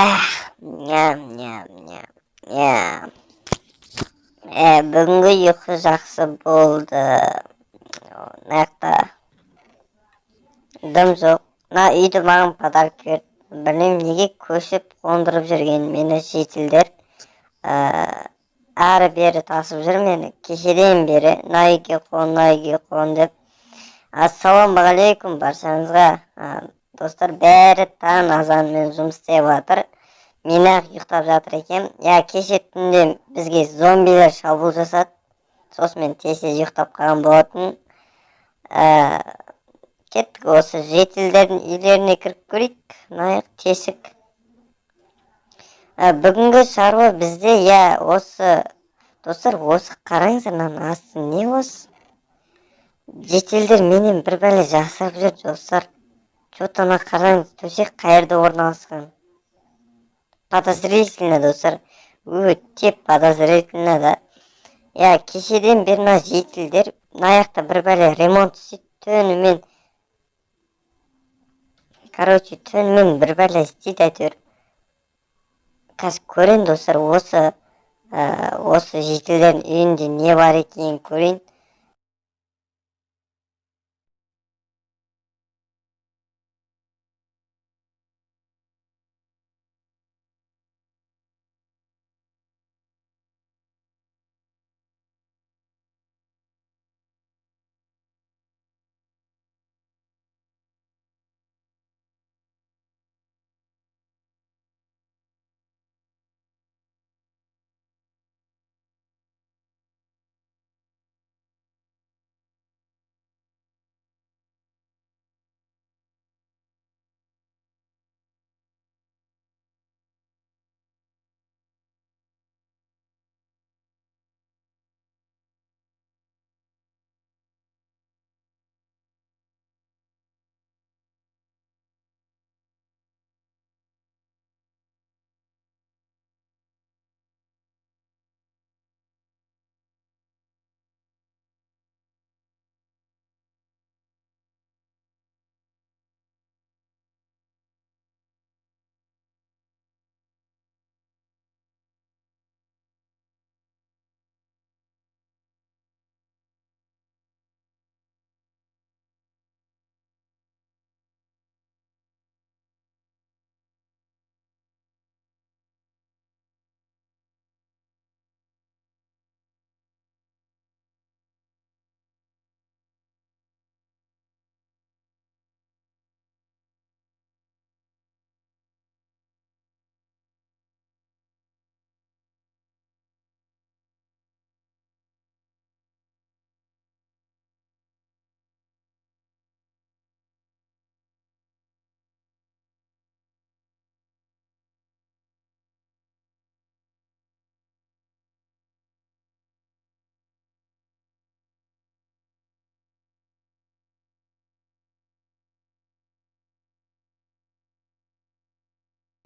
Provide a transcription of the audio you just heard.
Ням, ням, ням, ням. Бүгінгі ұйқы жақсы болды. Мына дым жоқ. Мына үйді маған подарок берді. Білмеймін неге көшіп қондырып жүрген мені шетелдер. Ары бері тасып жүр мені. Кешеден бері мына үйге қон деп. Ассалаумағалейкум баршаңызға. Достар, бәрі таң азанымен жұмыс істеп жатыр. Мен ақ ұйықтап жатыр екен. Кеше түнде бізге зомбилер шабуыл жасады. Сосын мен тез ұйықтап қалған болатын. Кеттік, осы жетілдердің үйлеріне кіріп көрейік. Мынаяқ тесік. Бүгінгі шаруа бізде, осы достар, осы қараңыздар, мынаның асты не осы? Жетілдер менен бір бәле жасырып жүр, достар. Что-то қараңыз, төсек қайерде орналасқан. Подозрительно, достар. Өте подозрительно да. Кешеден бері мына жетілдер мынаяқта бір бәле ремонт істейді. Түнімен бір бәле істейді әйтеуір. Қазір көрейін, достар, осы жетілдердің үйінде не бар екенін көрейін.